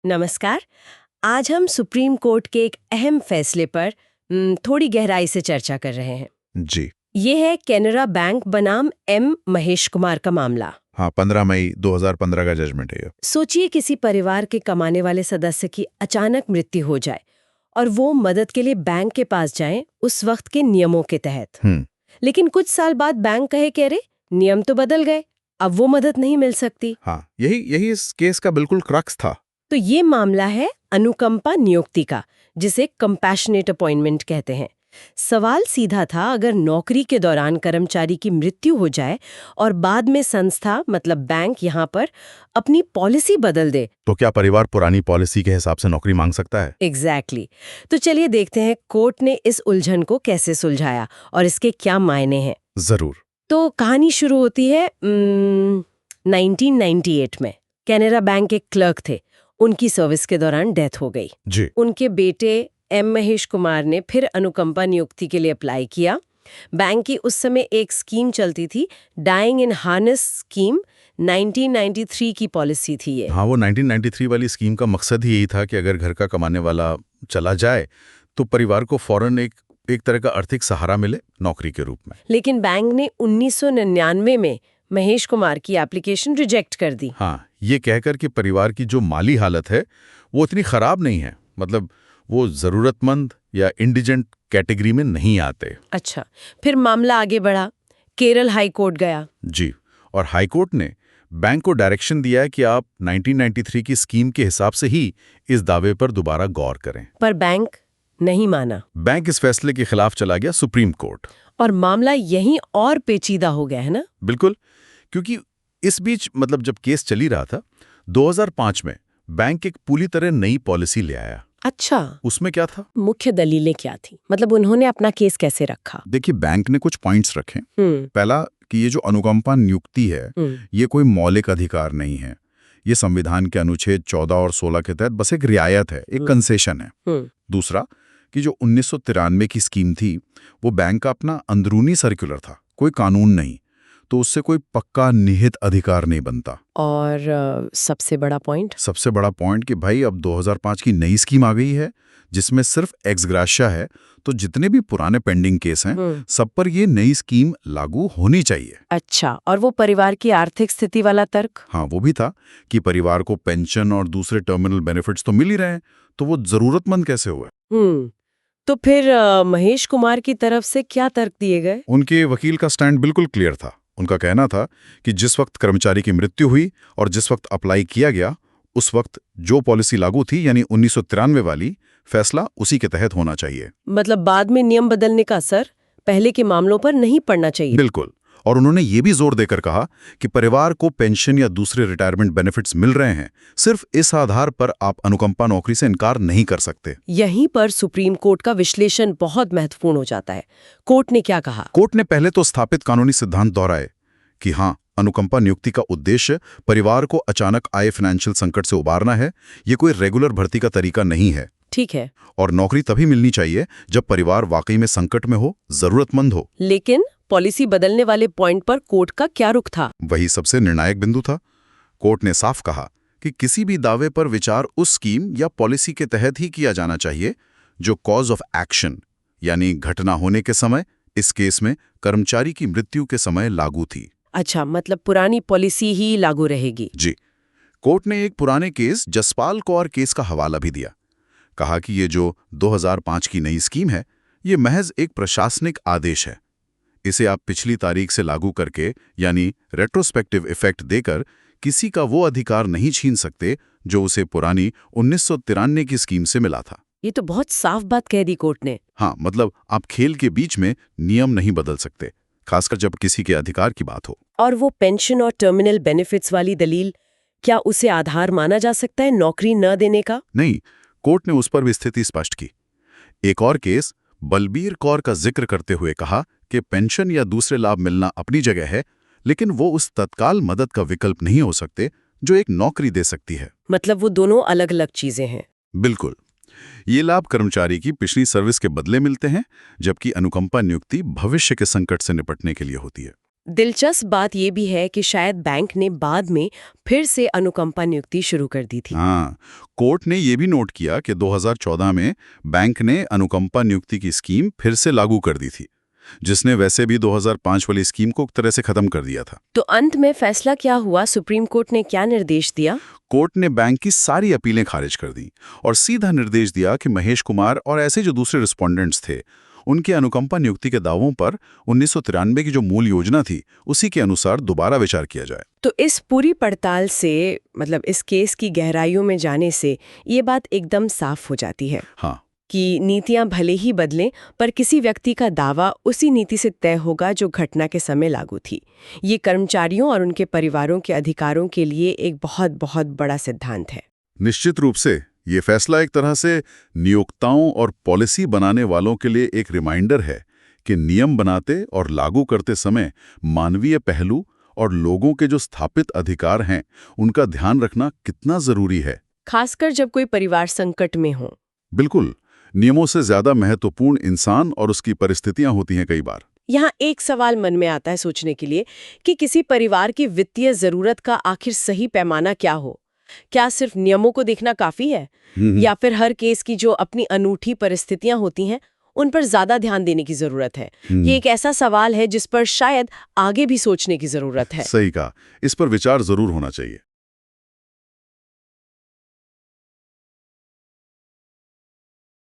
नमस्कार। आज हम सुप्रीम कोर्ट के एक अहम फैसले पर थोड़ी गहराई से चर्चा कर रहे हैं। जी। ये है कैनरा बैंक बनाम एम महेश कुमार का मामला। हाँ, 15 मई 2015 का जजमेंट है ये। सोचिए किसी परिवार के कमाने वाले सदस्य की अचानक मृत्यु हो जाए और वो मदद के लिए बैंक के पास जाएं उस वक्त के नियमों के तहत। लेकिन कुछ साल बाद बैंक कहे कि अरे नियम तो बदल गए, अब वो मदद नहीं मिल सकती। हाँ, यही इस केस का बिल्कुल क्रक्स था। तो ये मामला है अनुकंपा नियुक्ति का, जिसे कंपैशनेट अपॉइंटमेंट कहते हैं। सवाल सीधा था, अगर नौकरी के दौरान कर्मचारी की मृत्यु हो जाए और बाद में संस्था मतलब बैंक यहाँ पर अपनी पॉलिसी बदल दे, तो क्या परिवार पुरानी पॉलिसी के हिसाब से नौकरी मांग सकता है? एग्जैक्टली। तो चलिए देखते हैं कोर्ट ने इस उलझन को कैसे सुलझाया और इसके क्या मायने हैं। जरूर। तो कहानी शुरू होती है 1998 में। कैनरा बैंक के क्लर्क थे, उनकी सर्विस के दौरान डेथ हो गई। जी। उनके बेटे एम महेश कुमार ने फिर अनुकंपा नियुक्ति के लिए अप्लाई किया। बैंक की उस समय एक स्कीम चलती थी, डाइंग इन हार्नेस स्कीम, 1993 की पॉलिसी थी ये। हाँ, वो 1993 वाली स्कीम का मकसद ही यही था कि अगर घर का कमाने वाला चला जाए तो परिवार को फौरन एक तरह का आर्थिक सहारा मिले नौकरी के रूप में। लेकिन बैंक ने 1999 में महेश कुमार की एप्लीकेशन रिजेक्ट कर दी। हाँ, ये कहकर कि परिवार की जो माली हालत है वो इतनी खराब नहीं है, मतलब वो जरूरतमंद या इंडिजेंट कैटेगरी में नहीं आते। अच्छा, फिर मामला आगे बढ़ा, केरल हाई कोर्ट गया। जी, और हाई कोर्ट ने बैंक को डायरेक्शन दिया है कि आप 1993 की स्कीम के हिसाब से ही इस दावे पर दोबारा गौर करें। पर बैंक नहीं माना। बैंक इस फैसले के खिलाफ चला गया सुप्रीम कोर्ट। और मामला यहीं और पेचीदा हो गया है ना? बिल्कुल, क्योंकि इस बीच मतलब जब केस चली रहा था 2005 में बैंक एक पूरी तरह नई पॉलिसी ले आया। अच्छा, उसमें क्या था? मुख्य दलीलें क्या थी? मतलब उन्होंने अपना केस कैसे रखा? देखिए, बैंक ने कुछ पॉइंट्स रखे। पहला कि ये जो अनुकंपा नियुक्ति है ये कोई मौलिक अधिकार नहीं है, ये संविधान के अनुच्छेद 14 और 16 के तहत बस एक रियायत है, एक कंसेशन है। दूसरा कि जो 1993 की स्कीम थी वो बैंक का अपना अंदरूनी सर्कुलर था, कोई कानून नहीं, तो उससे कोई पक्का निहित अधिकार नहीं बनता। और सबसे बड़ा पॉइंट कि भाई अब 2005 की नई स्कीम आ गई है जिसमें सिर्फ एक्स ग्राशिया है, तो जितने भी पुराने पेंडिंग केस हैं सब पर ये नई स्कीम लागू होनी चाहिए। अच्छा, और वो परिवार की आर्थिक स्थिति वाला तर्क? हाँ, वो भी था कि परिवार को पेंशन और दूसरे टर्मिनल बेनिफिट्स तो मिल ही रहे हैं, तो वो जरूरतमंद कैसे हुए? तो फिर महेश कुमार की तरफ से क्या तर्क दिए गए? उनके वकील का स्टैंड बिल्कुल क्लियर था। उनका कहना था कि जिस वक्त कर्मचारी की मृत्यु हुई और जिस वक्त अप्लाई किया गया उस वक्त जो पॉलिसी लागू थी यानी 1993 वाली, फैसला उसी के तहत होना चाहिए। मतलब बाद में नियम बदलने का असर पहले के मामलों पर नहीं पड़ना चाहिए। बिल्कुल। और उन्होंने ये भी जोर देकर कहा कि परिवार को पेंशन या दूसरे रिटायरमेंट बेनिफिट्स मिल रहे हैं, सिर्फ इस आधार पर आप अनुकंपा नौकरी से इनकार नहीं कर सकते। यहीं पर सुप्रीम कोर्ट का विश्लेषण बहुत महत्वपूर्ण हो जाता है। कोर्ट ने क्या कहा? कोर्ट ने पहले तो स्थापित कानूनी सिद्धांत दोहराए कि हाँ, अनुकंपा नियुक्ति का उद्देश्य परिवार को अचानक आए फाइनेंशियल संकट से उबारना है, ये कोई रेगुलर भर्ती का तरीका नहीं है। ठीक है। और नौकरी तभी मिलनी चाहिए जब परिवार वाकई में संकट में हो, जरूरतमंद हो। लेकिन पॉलिसी बदलने वाले पॉइंट पर कोर्ट का क्या रुख था? वही सबसे निर्णायक बिंदु था। कोर्ट ने साफ कहा कि किसी भी दावे पर विचार उस स्कीम या पॉलिसी के तहत ही किया जाना चाहिए जो कॉज ऑफ एक्शन यानी घटना होने के समय, इस केस में कर्मचारी की मृत्यु के समय लागू थी। अच्छा, मतलब पुरानी पॉलिसी ही लागू रहेगी? जी। कोर्ट ने एक पुराने केस जसपाल कौर केस का हवाला भी दिया। कहा कि ये जो 2005 की नई स्कीम है ये महज एक प्रशासनिक आदेश है, इसे आप पिछली तारीख से लागू करके यानी रेट्रोस्पेक्टिव इफेक्ट देकर किसी का वो अधिकार नहीं छीन सकते जो उसे पुरानी 1993 की स्कीम से मिला था। ये तो बहुत साफ बात कह दी कोर्ट ने। हाँ, मतलब आप खेल के बीच में नियम नहीं बदल सकते, खासकर जब किसी के अधिकार की बात हो। और वो पेंशन और टर्मिनल बेनिफिट्स वाली दलील, क्या उसे आधार माना जा सकता है नौकरी न देने का? नहीं, कोर्ट ने उस पर भी स्थिति स्पष्ट की। एक और केस बलबीर कौर का जिक्र करते हुए कहा कि पेंशन या दूसरे लाभ मिलना अपनी जगह है, लेकिन वो उस तत्काल मदद का विकल्प नहीं हो सकते जो एक नौकरी दे सकती है। मतलब वो दोनों अलग अलग चीजें हैं। बिल्कुल। ये लाभ कर्मचारी की पिछली सर्विस के बदले मिलते हैं, जबकि अनुकंपा नियुक्ति भविष्य के संकट से निपटने के लिए होती है। दिलचस्प बात ये भी है कि शायद बैंक ने बाद में फिर से अनुकंपा नियुक्ति शुरू कर दी थी। हाँ, कोर्ट ने ये भी नोट किया कि 2014 में बैंक ने अनुकंपा नियुक्ति की स्कीम फिर से लागू कर दी थी, जिसने वैसे भी 2005 वाली स्कीम को एक तरह से खत्म कर दिया था। तो अंत में फैसला क्या हुआ? सुप्रीम कोर्ट ने क्या निर्देश दिया? कोर्ट ने बैंक की सारी अपीलें खारिज कर दी और सीधा निर्देश दिया कि महेश कुमार और ऐसे जो दूसरे रिस्पोंडेंट्स थे, उनके अनुकंपा नियुक्ति के दावों पर 1993 की जो मूल योजना थी, उसी के अनुसार दोबारा विचार किया जाए। तो इस पूरी पड़ताल से, मतलब इस केस की गहराइयों में जाने से ये बात एकदम साफ हो जाती है। हाँ, कि नीतियां भले ही बदलें, पर किसी व्यक्ति का दावा उसी नीति से तय होगा जो घटना के समय लागू थी। ये कर्मचारियों और उनके परिवारों के अधिकारों के लिए एक बहुत बहुत बड़ा सिद्धांत है। निश्चित रूप से ये फैसला एक तरह से नियोक्ताओं और पॉलिसी बनाने वालों के लिए एक रिमाइंडर है कि नियम बनाते और लागू करते समय मानवीय पहलू और लोगों के जो स्थापित अधिकार हैं, उनका ध्यान रखना कितना जरूरी है, खासकर जब कोई परिवार संकट में हो। बिल्कुल, नियमों से ज्यादा महत्वपूर्ण इंसान और उसकी परिस्थितियां होती हैं कई बार। यहाँ एक सवाल मन में आता है सोचने के लिए कि किसी परिवार की वित्तीय जरूरत का आखिर सही पैमाना क्या हो? क्या सिर्फ नियमों को देखना काफी है, या फिर हर केस की जो अपनी अनूठी परिस्थितियां होती हैं उन पर ज्यादा ध्यान देने की जरूरत है? ये एक ऐसा सवाल है जिस पर शायद आगे भी सोचने की जरूरत है। सही कहा, इस पर विचार जरूर होना चाहिए।